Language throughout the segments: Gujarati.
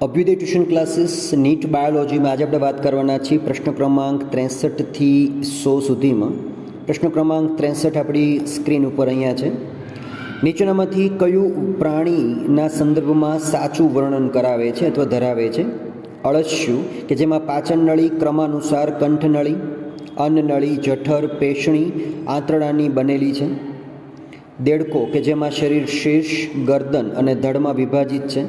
અભ્યુદય ટ્યુશન ક્લાસીસ નીટ બાયોલોજીમાં આજે આપણે વાત કરવાના છીએ પ્રશ્ન ક્રમાંક 63થી 100 સુધીમાં. પ્રશ્ન ક્રમાંક 63 આપણી સ્ક્રીન ઉપર અહીંયા છે. નીચેનામાંથી કયું પ્રાણીના સંદર્ભમાં સાચું વર્ણન કરાવે છે અથવા ધરાવે છે? અળસિયું કે જેમાં પાચન નળી ક્રમાનુસાર કંઠનળી, અન્નનળી, જઠર, પેશણી, આંતરડાની બનેલી છે. દેડકો કે જેમાં શરીર શીર્ષ, ગરદન અને ધડમાં વિભાજિત છે.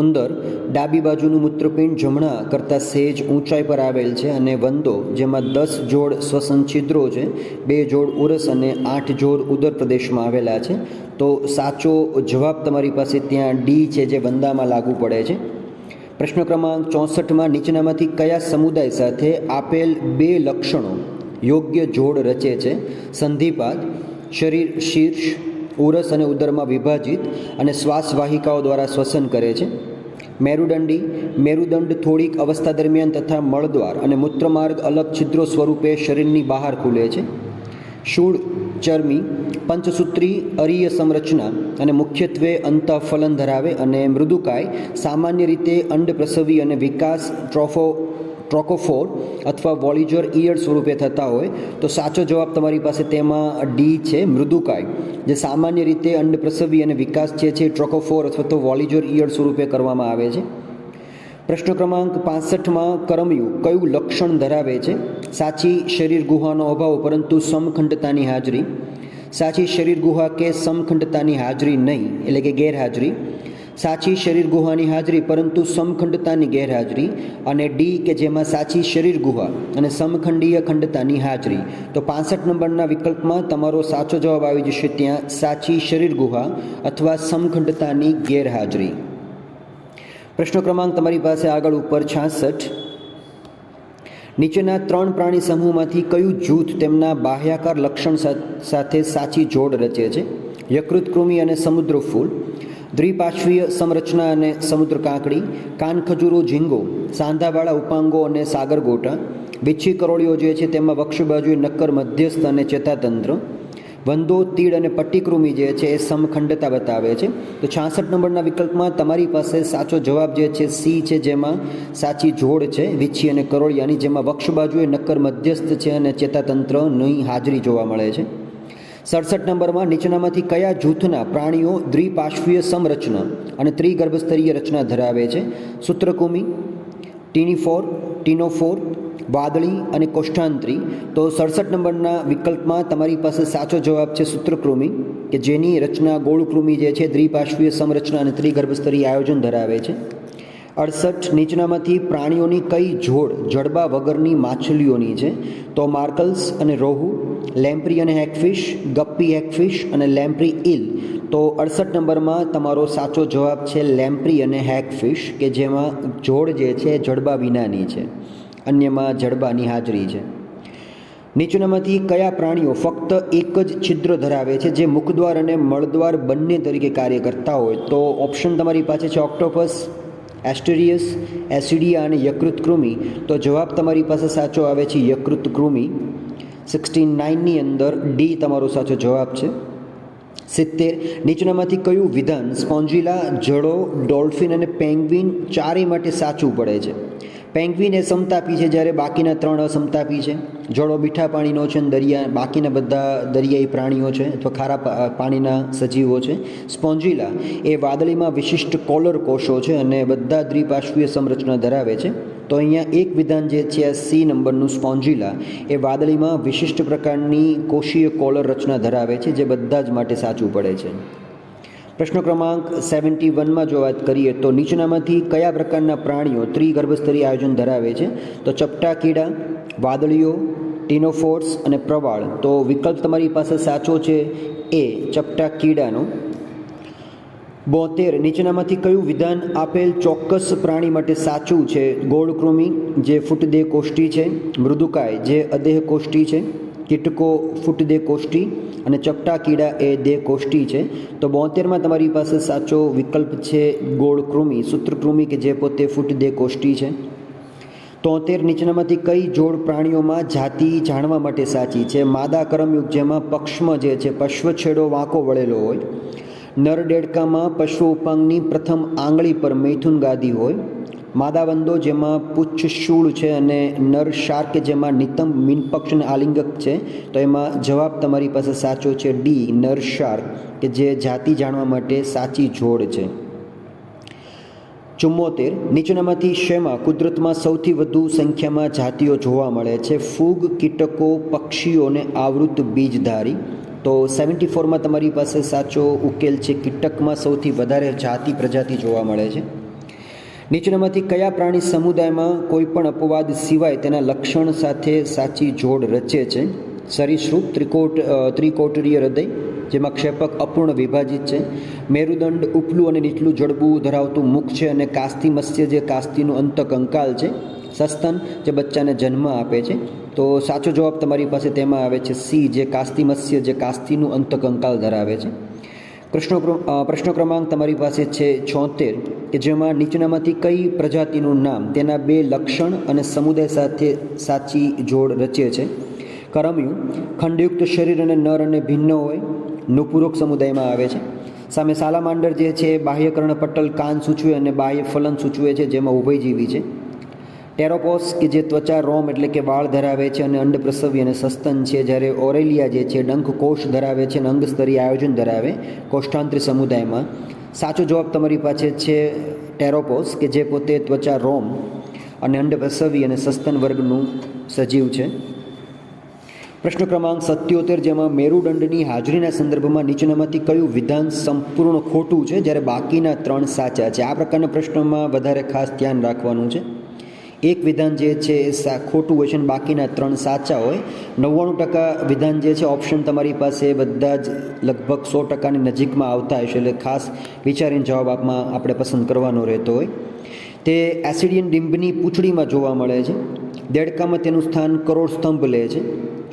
ઉંદર ડાબી બાજુનું મૂત્રપિંડ જમણા કરતાં સહેજ ઊંચાઈ પર આવેલ છે. અને વંદો જેમાં 10 જોડ શ્વસન છિદ્રો છે, 2 જોડ ઉરસ અને 8 જોડ ઉદર પ્રદેશમાં આવેલા છે. તો સાચો જવાબ તમારી પાસે ત્યાં ડી છે, જે વંદામાં લાગુ પડે છે. પ્રશ્ન ક્રમાંક 64માં નીચેનામાંથી કયા સમુદાય સાથે આપેલ 2 લક્ષણો યોગ્ય જોડ રચે છે? સંધિપાત, શરીર શીર્ષ, ઉરસ અને ઉદરમાં વિભાજિત અને શ્વાસવાહિકાઓ દ્વારા શ્વસન કરે છે. મેરુદંડી, મેરુદંડ થોડીક અવસ્થા દરમિયાન તથા મળદ્વાર અને મૂત્રમાર્ગ અલગ છિદ્રો સ્વરૂપે શરીરની બહાર ખુલે છે. શૂળ ચરમી, પંચસૂત્રી અરીય સંરચના અને મુખ્યત્વે અંતઃફલન ધરાવે. અને મૃદુકાય સામાન્ય રીતે અંડપ્રસવી અને વિકાસ ટ્રોકોફોર અથવા વોલિજર ઈયળ સ્વરૂપે થતા હોય. તો સાચો જવાબ તમારી પાસે તેમાં ડી છે, મૃદુકાય, જે સામાન્ય રીતે અંડપ્રસવી અને વિકાસ છે ટ્રોકોફોર અથવા તો વોલિજર ઈયળ સ્વરૂપે કરવામાં આવે છે. પ્રશ્ન ક્રમાંક 65માં કરમયું કયું લક્ષણ ધરાવે છે? સાચી શરીર ગુહાનો અભાવ પરંતુ સમખંડતાની હાજરી. સાચી શરીર ગુહા કે સમખંડતાની હાજરી નહીં, એટલે કે ગેરહાજરી. સાચી શરીર ગુહાની હાજરી પરંતુ સમખંડતાની ગેરહાજરી. અને ડી કે જેમાં સાચી શરીર ગુહા અને સમખંડીય ખંડતાની હાજરી. તો 65 નંબરના વિકલ્પમાં તમારો સાચો જવાબ આવી જશે ત્યાં સાચી શરીર ગુહા અથવા સમખંડતાની ગેરહાજરી. પ્રશ્ન ક્રમાંક તમારી પાસે આગળ ઉપર 66. નીચેના 3 પ્રાણી સમૂહમાંથી કયું જૂથ તેમના બાહ્યાકાર લક્ષણ સાથે સાચી જોડ રચે છે? યકૃત કૃમિ અને સમુદ્ર ફૂલ, દ્વિપાર્શ્વીય સંરચના અને સમુદ્ર કાંકડી, કાનખજૂરો ઝીંગો, સાંધાવાળા ઉપાંગો અને સાગરગોટા, વિચ્છી કરોળીઓ જે છે તેમાં વક્ષ બાજુએ નક્કર મધ્યસ્થ અને ચેતાતંત્ર, વંદો, તીડ અને પટ્ટીકૃમિ જે છે એ સમખંડતા બતાવે છે. તો 66 નંબરના વિકલ્પમાં તમારી પાસે સાચો જવાબ જે છે સી છે, જેમાં સાચી જોડ છે વિચ્છી અને કરોળિયાની, જેમાં વક્ષ બાજુએ નક્કર મધ્યસ્થ છે અને ચેતાતંત્રની હાજરી જોવા મળે છે. 67 નંબરમાં નીચેનામાંથી કયા જૂથના પ્રાણીઓ દ્વિપાર્શ્વીય સમરચના અને ત્રિગર્ભસ્તરીય રચના ધરાવે છે? સૂત્રકૃમિ, ટીનોફોર, વાદળી અને કોષ્ઠાંત્રી. તો 67 નંબરના વિકલ્પમાં તમારી પાસે સાચો જવાબ છે સૂત્રકૃમિ, કે જેની રચના ગોળકૃમિ જે છે દ્વિપાર્શ્વીય સમરચના અને ત્રિગર્ભસ્તરીય આયોજન ધરાવે છે. 68 નીચેનામાંથી પ્રાણીઓની કઈ જોડ જડબા વગરની માછલીઓની છે? તો માર્કલ્સ અને રોહુ, લેમ્પ્રી અને હેગફિશ, ગપ્પી હેગફિશ અને લેમ્પ્રી ઈલ. તો 68 નંબરમાં તમારો સાચો જવાબ છે લેમ્પ્રી અને હેગફિશ, કે જેમાં જોડ જે છે જડબા વિનાની છે, અન્યમાં જડબાની હાજરી છે. નીચેનામાંથી કયા પ્રાણીઓ ફક્ત એક જ છિદ્ર ધરાવે છે, જે મુખદ્વાર અને મળદ્વાર બંને તરીકે કાર્ય કરતા હોય? તો ઓપ્શન તમારી પાસે છે ઓક્ટોપસ, એસ્ટેરિયસ, એસિડિયા અને યકૃત કૃમિ. તો જવાબ તમારી પાસે સાચો આવે છે યકૃત કૃમિ. 69ની અંદર ડી તમારો સાચો જવાબ છે. 70 નીચેનામાંથી કયું વિધાન સ્પોન્જિલા, જળો, ડોલ્ફિન અને પેંગ્વિન ચારેય માટે સાચું પડે છે? પેંગ્વિન એ સમતાપી છે, જ્યારે બાકીના 3 અસમતાપી છે. જળો મીઠા પાણીનો છે અને બાકીના બધા દરિયાઈ પ્રાણીઓ છે અથવા ખારા પાણીના સજીવો છે. સ્પોન્જિલા એ વાદળીમાં વિશિષ્ટ કોલર કોષો છે અને બધા દ્વિપાર્શ્વીય સંરચના ધરાવે છે. તો અહીંયા એક વિધાન જે છે આ સી નંબરનું સ્પોન્જિલા એ વાદળીમાં વિશિષ્ટ પ્રકારની કોષીય કોલર રચના ધરાવે છે, જે બધા જ માટે સાચું પડે છે. પ્રશ્ન ક્રમાંક 71માં જો વાત કરીએ તો નીચેનામાંથી કયા પ્રકારના પ્રાણીઓ ત્રિગર્ભસ્તરીય આયોજન ધરાવે છે? તો ચપટા કીડા, વાદળીઓ, ટીનોફોર્સ અને પ્રવાળ. તો વિકલ્પ તમારી પાસે સાચો છે એ ચપટા કીડાનો. 72 નીચેનામાંથી કયું વિધાન આપેલ ચોક્કસ પ્રાણી માટે સાચું છે? ગોળકૃમિ જે ફૂટદેહ કોષ્ટી છે, મૃદુકાય જે અદેહ કોષ્ટી છે, કીટકો ફૂટદેહ કોષ્ટી અને ચપટા કીડા એ દેહ કોષ્ટી છે. તો 72માં તમારી પાસે સાચો વિકલ્પ છે ગોળકૃમિ, સૂત્રકૃમિ, કે જે પોતે ફૂટદેહ કોષ્ટી છે. 73 નીચેનામાંથી કઈ જોડ પ્રાણીઓમાં જાતિ જાણવા માટે સાચી છે? માદા કરમયુગ જેમાં પક્ષમાં જે છે પશ્વ છેડો વાંકો વળેલો હોય, નર દેડકામાં પશ્વ ઉપાંગની પ્રથમ આંગળી પર મૈથુન ગાદી હોય. માદાવંદો જેમાં પુચ્છ શૂળ છે અને નર શાર્ક કે જેમાં નિતંબ મીનપક્ષ અને આલિંગક છે. તો એમાં જવાબ તમારી પાસે સાચો છે ડી, નર શાર્ક, કે જે જાતિ જાણવા માટે સાચી જોડ છે. 74. નીચેનામાંથી શેમાં કુદરતમાં સૌથી વધુ સંખ્યામાં જાતિઓ જોવા મળે છે? ફૂગ, કીટકો, પક્ષીઓને આવૃત બીજધારી. તો 74માં તમારી પાસે સાચો ઉકેલ છે. કીટકમાં સૌથી વધારે જાતિ પ્રજાતિ જોવા મળે છે. નીચેનામાંથી કયા પ્રાણી સમુદાયમાં કોઈ પણ અપવાદ સિવાય તેના લક્ષણ સાથે સાચી જોડ રચે છે? સરીસૃપ, ત્રિકોટરીય હૃદય જેમાં ક્ષેપક અપૂર્ણ વિભાજિત છે, મેરુદંડ ઉપલું અને નીચલું જડબું ધરાવતું મુખ છે અને કાસ્તી મત્સ્ય જે કાસ્તીનું અંતકંકાલ છે, સસ્તન જે બચ્ચાને જન્મ આપે છે. તો સાચો જવાબ તમારી પાસે તેમાં આવે છે સી, જે કાસ્તી મત્સ્ય જે કાસ્તીનું અંતકંકાલ ધરાવે છે. પ્રશ્ન ક્રમાંક તમારી પાસે છે 76, કે જેમાં નીચેનામાંથી કઈ પ્રજાતિનું નામ તેના બે લક્ષણ અને સમુદાય સાથે સાચી જોડ રચે છે? કરમ્યું, ખંડયુક્ત શરીર અને નર અને ભિન્ન હોય, નુપુરોક સમુદાયમાં આવે છે. સામે સાલામાન્ડર જે છે બાહ્ય કર્ણપટલ કાન સૂચવે અને બાહ્ય ફલન સૂચવે છે, જેમાં ઉભયજીવી છે. ટેરોપોસ કે જે ત્વચા રોમ એટલે કે વાળ ધરાવે છે અને અંડપ્રસવી અને સસ્તન છે, જ્યારે ઓરેલિયા જે છે ડંખ કોષ ધરાવે છે અને અંગસ્તરીય આયોજન ધરાવે કોષ્ઠાંત્રી સમુદાયમાં. સાચો જવાબ તમારી પાસે છે ટેરોપોસ, કે જે પોતે ત્વચા રોમ અને અંડપ્રસવી અને સસ્તન વર્ગનું સજીવ છે. પ્રશ્ન ક્રમાંક 77, જેમાં મેરુદંડની હાજરીના સંદર્ભમાં નીચેનામાંથી કયું વિધાન સંપૂર્ણ ખોટું છે જ્યારે બાકીના 3 સાચા છે? આ પ્રકારના પ્રશ્નોમાં વધારે ખાસ ધ્યાન રાખવાનું છે. એક વિધાન જે છે એ ખોટું હોય છે અને બાકીના 3 સાચા હોય. 99% વિધાન જે છે ઓપ્શન તમારી પાસે બધા જ લગભગ 100%ની નજીકમાં આવતા હશે, એટલે ખાસ વિચારીને જવાબ આપણે પસંદ કરવાનો રહેતો હોય. તે એસિડિયન ડિમ્બની પૂંછડીમાં જોવા મળે છે. દેડકામાં તેનું સ્થાન કરોડ સ્તંભ લે છે.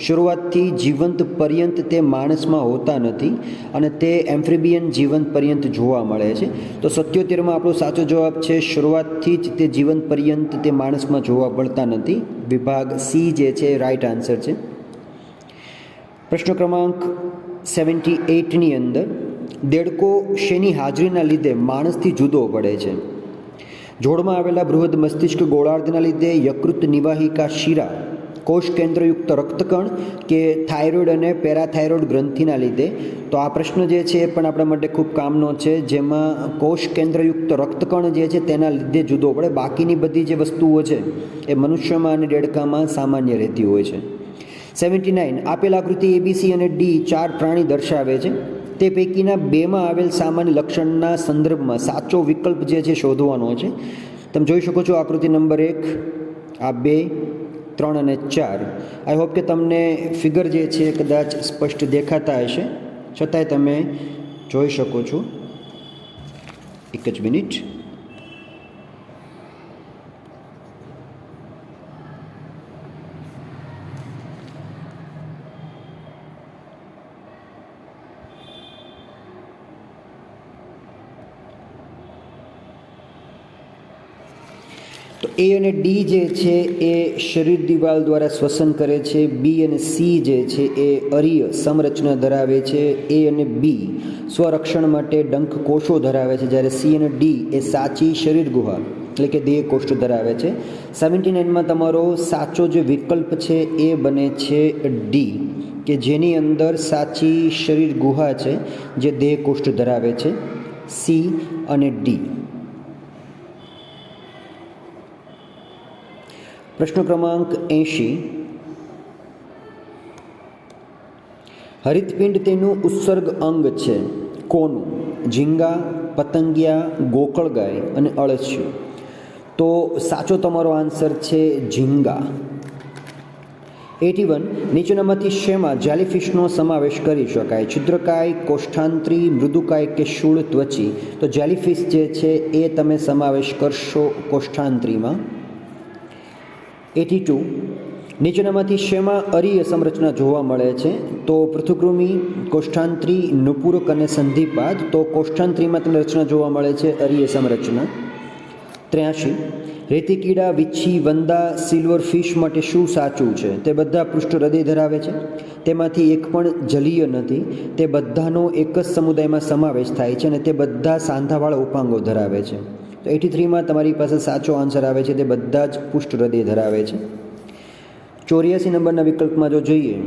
શરૂઆતથી જીવંત પર્યંત તે માણસમાં હોતા નથી અને તે એમ્ફિબિયન જીવંત પર્યંત જોવા મળે છે. તો 77માં આપણો સાચો જવાબ છે શરૂઆતથી જ તે જીવંત પર્યંત તે માણસમાં જોવા મળતા નથી. વિભાગ સી જે છે રાઈટ આન્સર છે. પ્રશ્ન ક્રમાંક 78ની અંદર દેડકો શેની હાજરીના લીધે માણસથી જુદો પડે છે? જોડમાં આવેલા બૃહદ મસ્તિષ્ક ગોળાર્ધના લીધે, યકૃત નિવાહિકા શિરા, કોષ કેન્દ્રયુક્ત રક્તકણ કે થાઇરોઇડ અને પેરાથાઇરોઇડ ગ્રંથિના લીધે? તો આ પ્રશ્ન જે છે એ પણ આપણા માટે ખૂબ કામનો છે, જેમાં કોષ કેન્દ્રયુક્ત રક્તકણ જે છે તેના લીધે જુદો પડે. બાકીની બધી જે વસ્તુઓ છે એ મનુષ્યમાં અને દેડકામાં સામાન્ય રહેતી હોય છે. 79, આપેલ આકૃતિ ABC અને D 4 પ્રાણી દર્શાવે છે. તે પૈકીના 2માં આવેલ સામાન્ય લક્ષણના સંદર્ભમાં સાચો વિકલ્પ જે છે શોધવાનો છે. તમે જોઈ શકો છો આકૃતિ નંબર 1, આ 2, 3 અને 4. આઈ હોપ કે તમને ફિગર જે છે કદાચ સ્પષ્ટ દેખાતા હશે, છતાંય તમે જોઈ શકો છો. એક જ મિનિટ. તો એ અને ડી જે છે એ શરીર દિવાલ દ્વારા શ્વસન કરે છે. બી અને સી જે છે એ અરીય સમરચના ધરાવે છે. એ અને બી સ્વરક્ષણ માટે ડંખ કોષો ધરાવે છે, જ્યારે સી અને ડી એ સાચી શરીર ગુહા એટલે કે દેહ કોષ્ઠ ધરાવે છે. 79માં તમારો સાચો જે વિકલ્પ છે એ બને છે ડી, કે જેની અંદર સાચી શરીર ગુહા છે જે દેહ કોષ્ઠ ધરાવે છે. સી અને ડી. પ્રશ્ન ક્રમાંક 80, હરિતપિંડ તેનું ઉત્સર્ગ અંગ છે કોનું? ઝીંગા, પતંગિયા, ગોકળગાય અને અળસિયું. તો સાચો તમારો આન્સર છે ઝીંગા. 81, નીચેનામાંથી શેમાં જેલીફિશનો સમાવેશ કરી શકાય? છિદ્રકાય, કોષ્ઠાંત્રી, મૃદુકાય કે શૂળ ત્વચી? તો જેલીફિશ જે છે એ તમે સમાવેશ કરશો કોષ્ઠાંત્રીમાં. 82, નીચેનામાંથી શેમાં અરીય સંરચના જોવા મળે છે? તો પૃથુકૃમિ, કોષ્ઠાંત્રી, નુપુરક અને સંધિપાદ. તો કોષ્ઠાંત્રીમાં તમને રચના જોવા મળે છે અરીય સંરચના. 83, રેતી કીડા, વીછી, વંદા, સિલ્વર ફિશ માટે શું સાચું છે? તે બધા પૃષ્ઠ હૃદય ધરાવે છે. તેમાંથી એક પણ જલીય નથી. તે બધાનો એક જ સમુદાયમાં સમાવેશ થાય છે અને તે બધા સાંધાવાળા ઉપાંગો ધરાવે છે. તો 83માં તમારી પાસે સાચો આન્સર આવે છે, તે બધા જ પૃષ્ઠ હૃદય ધરાવે છે. 84 નંબરના વિકલ્પમાં જો જોઈએ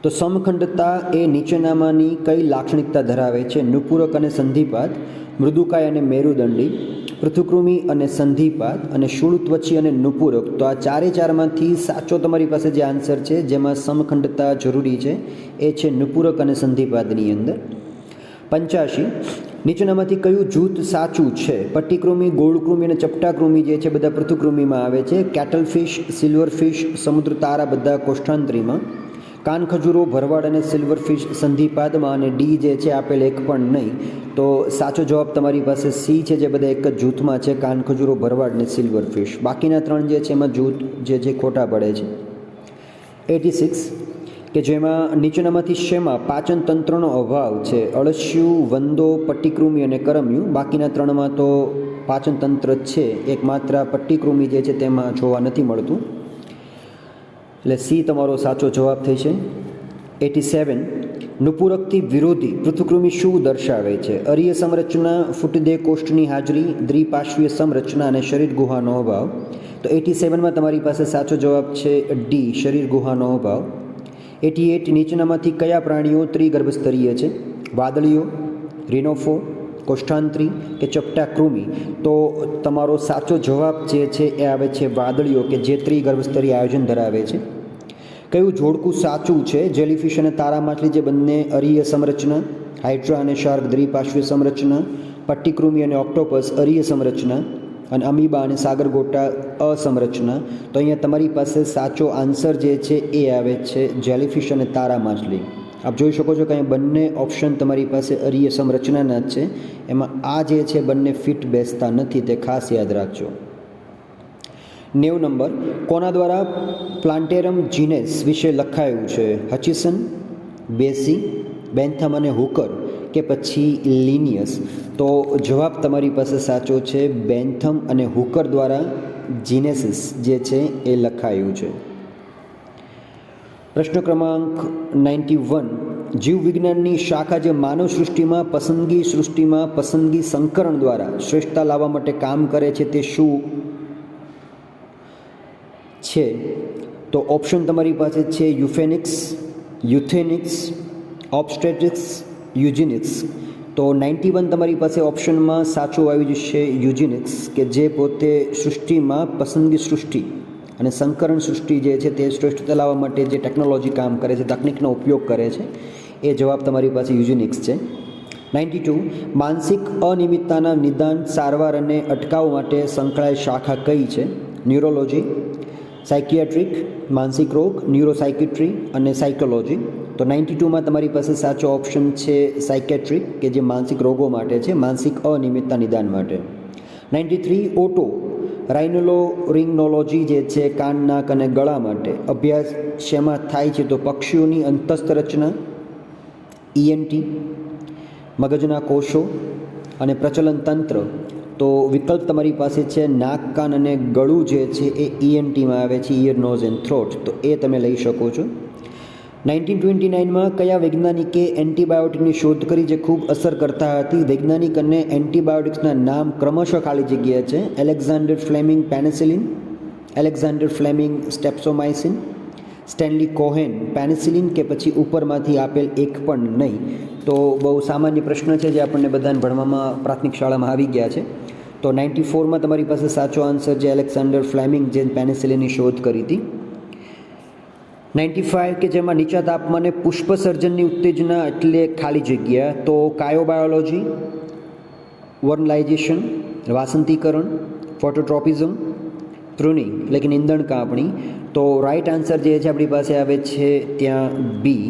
તો સમખંડતા એ નીચેનામાંની કઈ લાક્ષણિકતા ધરાવે છે? નુપૂરક અને સંધિપાત, મૃદુકાય અને મેરુદંડી, પૃથુકૃમિ અને સંધિપાત અને શૂળત્વચી અને નુપૂરક. તો આ ચારે ચારમાંથી સાચો તમારી પાસે જે આન્સર છે જેમાં સમખંડતા જરૂરી છે એ છે નુપૂરક અને સંધિપાતની અંદર. 85 નીચેનામાંથી કયું જૂથ સાચું છે? પટ્ટીકૃમિ, ગોળકૃમિ અને ચપટાકૃમિ જે છે બધા પૃથુકૃમિમાં આવે છે. કેટલફિશ, સિલ્વરફિશ, સમુદ્ર તારા બધા કોષ્ઠાંત્રીમાં. કાનખજૂરો, ભરવાડ અને સિલ્વરફિશ સંધિપાદમાં. અને ડી જે છે આપેલ એક પણ નહીં. તો સાચો જવાબ તમારી પાસે સી છે, જે બધા એક જ જૂથમાં છે, કાનખજૂરો, ભરવાડ અને સિલ્વરફિશ. બાકીના ત્રણ જે છે એમાં જૂથ જે ખોટા પડે છે. 86 કે જેમાં નીચેનામાંથી શેમાં પાચન તંત્રનો અભાવ છે? અળસિયું, વંદો, પટ્ટીકૃમિ અને કરમિયું. બાકીના ત્રણમાં તો પાચન તંત્ર છે, એકમાત્ર પટ્ટીકૃમિ જે છે તેમાં જોવા નથી મળતું. એટલે સી તમારો સાચો જવાબ થઈ છે. 87 નુપૂરકથી વિરોધી પૃથુકૃમિ શું દર્શાવે છે? અરીય સંરચના, ફૂટદેહ કોષ્ઠની હાજરી, દ્વિપાર્શ્વીય સંરચના અને શરીર ગુહાનો અભાવ. તો 87માં તમારી પાસે સાચો જવાબ છે ડી, શરીર ગુહાનો અભાવ. 88 નીચેનામાંથી કયા પ્રાણીઓ ત્રિગર્ભસ્તરીય છે? વાદળીઓ, રિનોફોર, કોષ્ઠાંત્રી કે ચપટાકૃમિ. તો તમારો સાચો જવાબ જે છે એ આવે છે વાદળીઓ, કે જે ત્રિગર્ભસ્તરીય આયોજન ધરાવે છે. કયું જોડકું સાચું છે? જેલીફિશ અને તારા માછલી જે બંને અરીય સંરચના, હાઇડ્રા અને શાર્ક દ્વિપાર્શ્વીય સંરચના, પટ્ટીકૃમિ અને ઓક્ટોપસ અરીય સંરચના અને અમીબા અને સાગરગોટા અસંરચના. તો અહીંયા તમારી પાસે સાચો આન્સર જે છે એ આવે છે જેલીફિશ અને તારા માછલી. આપ જોઈ શકો છો કે અહીં બંને ઓપ્શન તમારી પાસે અરીય સંરચનાના જ છે. એમાં આ જે છે બંને ફિટ બેસતા નથી, તે ખાસ યાદ રાખજો. 90 નંબર કોના દ્વારા પ્લાન્ટેરમ જીનેસ વિશે લખાયું છે? હચિસન, બેસી, બેન્થમ અને હુકર કે પછી લિનિયસ? તો જવાબ તમારી પાસે સાચો છે બેન્થમ અને હુકર દ્વારા જીનેસિસ જે છે એ લખાયું છે. પ્રશ્ન ક્રમાંક 91 જીવવિજ્ઞાનની શાખા જે માનવ સૃષ્ટિમાં પસંદગી સંકરણ દ્વારા શ્રેષ્ઠતા લાવવા માટે કામ કરે છે તે શું છે? તો ઓપ્શન તમારી પાસે છે યુફેનિક્સ, યુથેનિક્સ, ઓબ્સ્ટેટ્રિક્સ, યુજિનિક્સ. તો 91 તમારી પાસે ઓપ્શનમાં સાચું આવી જશે યુજિનિક્સ, કે જે પોતે સૃષ્ટિમાં પસંદગી સૃષ્ટિ અને સંકરણ સૃષ્ટિ જે છે તે શ્રેષ્ઠતા લાવવા માટે જે ટેકનોલોજી કામ કરે છે, તકનિકનો ઉપયોગ કરે છે, એ જવાબ તમારી પાસે યુજિનિક્સ છે. 92 માનસિક અનિયમિતતાના નિદાન, સારવાર અને અટકાવ માટે સંકળાયેલ શાખા કઈ છે? ન્યુરોલોજી, સાયકિયાટ્રિક, માનસિક રોગ, ન્યુરોસાયકિટ્રી અને સાયકોલોજી. તો 92માં તમારી પાસે સાચો ઓપ્શન છે સાયકેટ્રિક, કે જે માનસિક રોગો માટે છે, માનસિક અનિયમિતતા નિદાન માટે. 93 ઓટો રાઇનોલોરિંગનોલોજી જે છે કાન, નાક અને ગળા માટે અભ્યાસ શેમાં થાય છે? તો પક્ષીઓની અંતસ્થ રચના, ઈએનટી, મગજના કોષો અને પ્રચલન તંત્ર. તો વિકલ્પ તમારી પાસે છે નાક, કાન અને ગળું જે છે એ ઈએનટીમાં આવે છે, ઇયર, નોઝ એન્ડ થ્રોટ. તો એ તમે લઈ શકો છો. 1929માં કયા વૈજ્ઞાનિકે એન્ટીબાયોટિકની શોધ કરી જે ખૂબ અસર કરતા હતી? વૈજ્ઞાનિક અને એન્ટીબાયોટિક્સના નામ ક્રમશઃ ખાલી જગ્યા છે. Alexander Fleming penicillin, Alexander Fleming streptomycin, Stanley Cohen penicillin કે પછી ઉપરમાંથી આપેલ એક પણ નહીં. તો બહુ સામાન્ય પ્રશ્ન છે જે આપણને બધાને ભણવામાં પ્રાથમિક શાળામાં આવી ગયા છે. તો 94માં તમારી પાસે સાચો આન્સર જે એલેક્ઝાન્ડર ફ્લેમિંગ જે પેનિસિલિનની શોધ કરી હતી. 95 કે જેમાં નીચા તાપમાને પુષ્પ સર્જનની ઉત્તેજના એટલે ખાલી જગ્યા. તો કાયોબાયોલોજી, વર્નલાઇઝેશન, વાસંતીકરણ, ફોટોટ્રોપિઝમ, પ્રુનિંગ એટલે કે નિંદણ કાપણી. તો રાઈટ આન્સર જે છે આપણી પાસે આવે છે ત્યાં બી,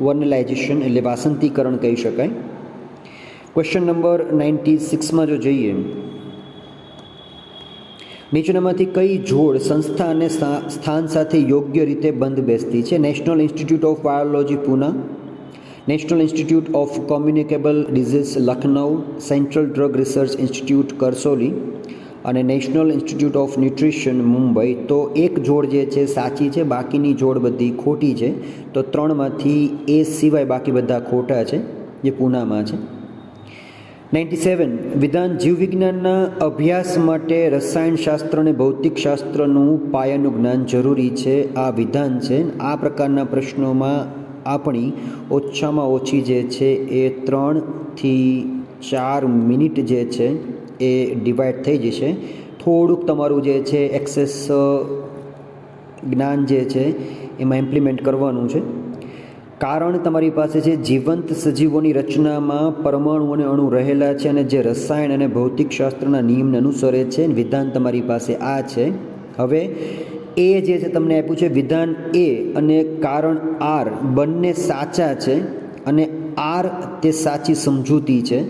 વર્નલાઇઝેશન એટલે વાસંતીકરણ કહી શકાય. ક્વેશ્ચન નંબર 96માં જો જોઈએ, નીચેનામાંથી કઈ જોડ સંસ્થા અને સ્થાન સાથે યોગ્ય રીતે બંધ બેસતી છે? National Institute of Biology Poona, National Institute of Communicable Disease Lucknow, Central Drug Research Institute Kasauli અને National Institute of Nutrition Mumbai. તો એક જોડ જે છે સાચી છે, બાકીની જોડ બધી ખોટી છે. તો 3માંથી એ સિવાય બાકી બધા ખોટા છે, જે પૂનામાં છે. 97. વિધાન જીવવિજ્ઞાનના અભ્યાસ માટે રસાયણશાસ્ત્ર અને ભૌતિકશાસ્ત્રનું પાયાનું જ્ઞાન જરૂરી છે. આ વિધાન છે. આ પ્રકારના પ્રશ્નોમાં આપણી ઓછામાં ઓછી જે છે એ 3 થી 4 મિનિટ જે છે એ ડિવાઈડ થઈ જશે. થોડુંક તમારું જે છે એક્સેસ જ્ઞાન જે છે એમાં ઇમ્પ્લિમેન્ટ કરવાનું છે. કારણ તમારી પાસે છે જીવંત સજીવોની રચનામાં પરમાણુ અને અણુ રહેલા છે અને જે રસાયણ અને ભૌતિકશાસ્ત્રના નિયમને અનુસરે છે. વિધાન તમારી પાસે આ છે. હવે એ જે છે તમને આપ્યું છે વિધાન એ અને કારણ આર બંને સાચા છે અને આર તે સાચી સમજૂતી છે.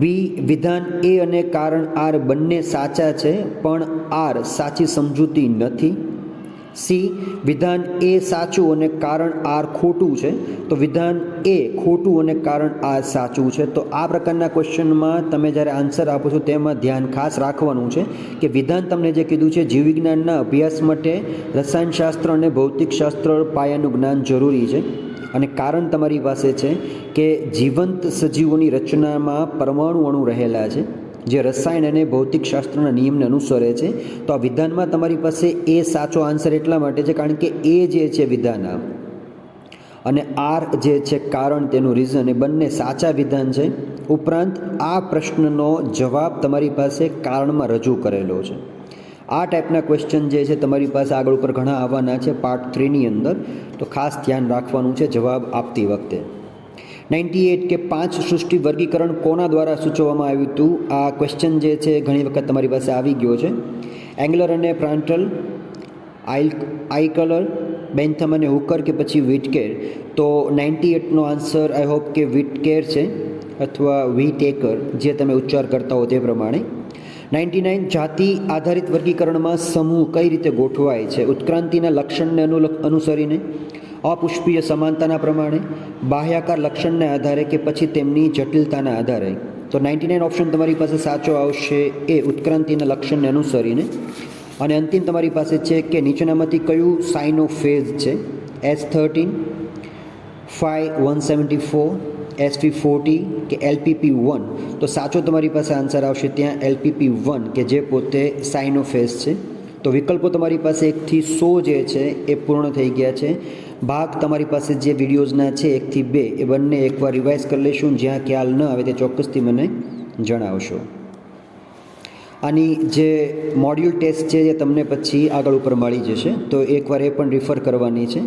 બી, વિધાન એ અને કારણ આર બંને સાચા છે પણ આર સાચી સમજૂતી નથી. સી, વિધાન એ સાચું અને કારણ આર ખોટું છે, તો વિધાન એ ખોટું અને કારણ આર સાચું છે. તો આ પ્રકારના ક્વેશ્ચનમાં તમે જ્યારે આન્સર આપો છો તેમાં ધ્યાન ખાસ રાખવાનું છે કે વિધાન તમને જે કીધું છે જીવવિજ્ઞાનના અભ્યાસ માટે રસાયણશાસ્ત્ર અને ભૌતિકશાસ્ત્ર પાયાનું જ્ઞાન જરૂરી છે, અને કારણ તમારી પાસે છે કે જીવંત સજીવોની રચનામાં પરમાણુ અણુ રહેલા છે જે રસાયણ અને ભૌતિકશાસ્ત્રના નિયમને અનુસરે છે. તો આ વિધાનમાં તમારી પાસે એ સાચો આન્સર એટલા માટે છે કારણ કે એ જે છે વિધાન અને આર જે છે કારણ તેનું રીઝન એ બંને સાચા વિધાન છે. ઉપરાંત આ પ્રશ્નનો જવાબ તમારી પાસે કારણમાં રજૂ કરેલો છે. આ ટાઈપના ક્વેશ્ચન જે છે તમારી પાસે આગળ ઉપર ઘણા આવવાના છે પાર્ટ 3ની અંદર, તો ખાસ ધ્યાન રાખવાનું છે જવાબ આપતી વખતે. 98 કે 5 સૃષ્ટિ વર્ગીકરણ કોના દ્વારા સૂચવવામાં આવ્યું હતું? આ ક્વેશ્ચન જે છે ઘણી વખત તમારી પાસે આવી ગયો છે. એંગલર અને પ્રાન્ટલ, આઈકલર, બેન્થમ અને હુકર કે પછી વિટકેર? તો 98નો આન્સર આઈ હોપ કે વિટકેર છે અથવા વિટેકર, જે તમે ઉચ્ચાર કરતા હો તે પ્રમાણે. 99. જાતિ આધારિત વર્ગીકરણમાં સમૂહ કઈ રીતે ગોઠવાય છે? ઉત્ક્રાંતિના લક્ષણને અનુસરીને, અપુષ્પીય સમાનતાના પ્રમાણે, બાહ્યાકાર લક્ષણને આધારે કે પછી તેમની જટિલતાના આધારે? તો 99 ઓપ્શન તમારી પાસે સાચો આવશે એ ઉત્ક્રાંતિના લક્ષણને અનુસરીને. અને અંતિમ તમારી પાસે છે કે નીચેનામાંથી કયું સાઇનોફેઝ છે? S13, 5174, SV40 કે LPP1? તો સાચો તમારી પાસે આન્સર આવશે ત્યાં LPP1 કે જે પોતે સાઇનોફેઝ છે. તો વિકલ્પો તમારી પાસે 1 થી 100 જે છે એ પૂર્ણ થઈ ગયા છે. ભાગ તમારી પાસે જે વિડીયોઝના છે 1 થી 2 એ બંને એકવાર રિવાઇઝ કરી લઈશું. જ્યાં ખ્યાલ ન આવે તે ચોક્કસથી મને જણાવશો. આની જે મોડ્યુલ ટેસ્ટ છે એ તમને પછી આગળ ઉપર મળી જશે, તો એકવાર એ પણ રિફર કરવાની છે.